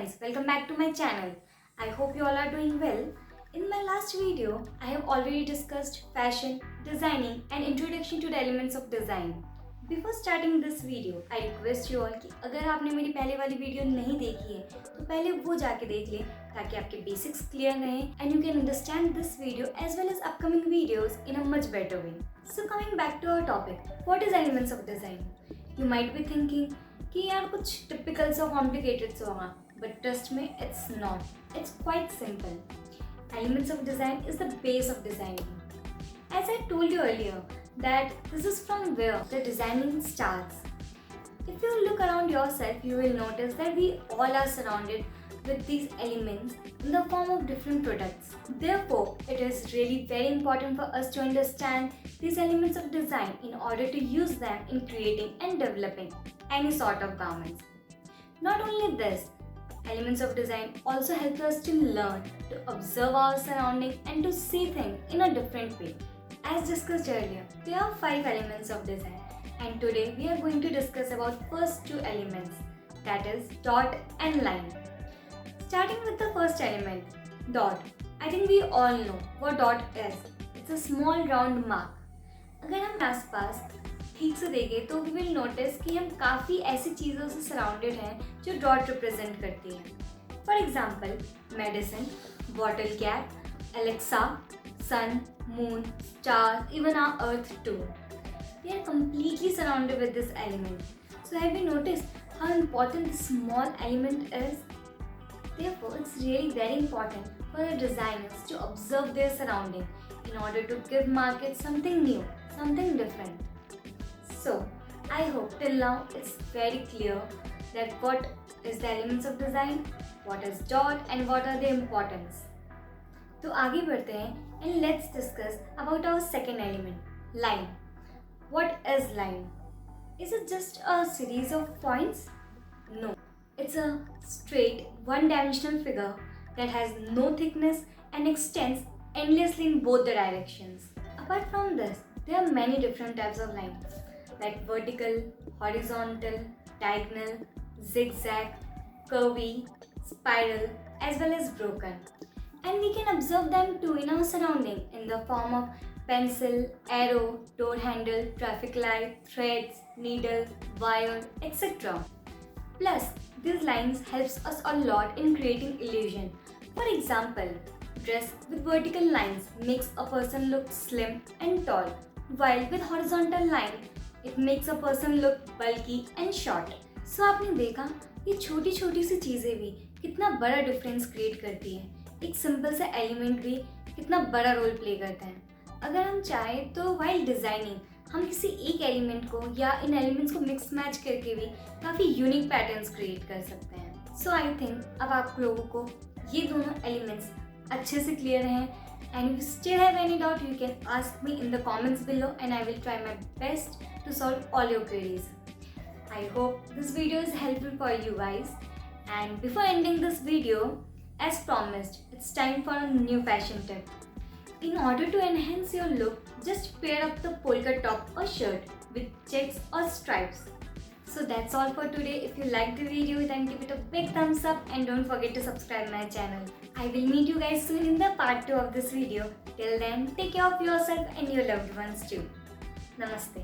friends, welcome back to my channel. I hope you all are doing well. In my last video, I have already discussed fashion, designing and introduction to the elements of design. Before starting this video, I request you all कि अगर आपने मेरी पहले वाली video नहीं देखी है तो पहले वो जाके देख लें ताकि आपके बेसिक्स क्लियर रहें and you can understand this video as well as upcoming videos in a much better way. So coming back to our topic, what is elements of design? You might be thinking कि यार कुछ typical सा complicated सा होगा, but trust में it's not. It's quite simple. Elements of design is the base of designing. As I told you earlier, that this is from where the designing starts. If you look around yourself, you will notice that we all are surrounded with these elements in the form of different products. Therefore, it is really very important for us to understand these elements of design in order to use them in creating and developing any sort of garments. Not only this, elements of design also help us to learn, to observe our surroundings and to see things in a different way. As discussed earlier, there are 5 elements of design, and today we are going to discuss about first 2 elements, that is dot and line. Starting with the first element, dot. I think we all know what dot is. It's a small round mark. अगर हम आसपास ठीक से देखें तो we will notice कि हम काफ़ी ऐसी चीज़ों से सराउंडेड हैं जो डॉट रिप्रेजेंट करती हैं. For example medicine, bottle cap, Alexa, sun, moon, stars, even our earth too. We are completely surrounded with this element. So have you noticed how important this small element is? Therefore, it's really very important for the designers to observe their surrounding in order to give market something new, something different. So, I hope till now it's very clear that what is the elements of design, what is dot and what are their importance. तो आगे बढ़ते हैं and let's discuss about our second element, line. What is line? Is it just a series of points? No. It's a straight, one-dimensional figure that has no thickness and extends endlessly in both the directions. Apart from this, there are many different types of lines, like vertical, horizontal, diagonal, zigzag, curvy, spiral, as well as broken. And we can observe them too in our surrounding in the form of pencil, arrow, door handle, traffic light, threads, needle, wire, etc. Plus, these lines helps us a lot in creating illusion. For example, dress with vertical lines makes a person look slim and tall, while with horizontal line, it makes a person look bulky and short. So आपने देखा ये छोटी छोटी सी चीज़ें भी कितना बड़ा difference create करती है. एक सिंपल सा एलिमेंट भी कितना बड़ा रोल प्ले करता है. अगर हम चाहें तो वाइल डिज़ाइनिंग हम किसी एक एलिमेंट को या इन एलिमेंट्स को मिक्स मैच करके भी काफ़ी यूनिक पैटर्न्स क्रिएट कर सकते हैं. सो आई थिंक अब आप लोगों को ये दोनों एलिमेंट्स अच्छे से क्लियर हैं. And if you still have any doubt, you can ask me in the comments below and I will try my best to solve all your queries. I hope this video is helpful for you guys. And before ending this video, as promised, it's time for a new fashion tip. In order to enhance your look, just pair up the polka top or shirt with checks or stripes. So that's all for today. If you liked the video, then give it a big thumbs up and don't forget to subscribe my channel. I will meet you guys soon in the part 2 of this video. Till then, take care of yourself and your loved ones too. Namaste.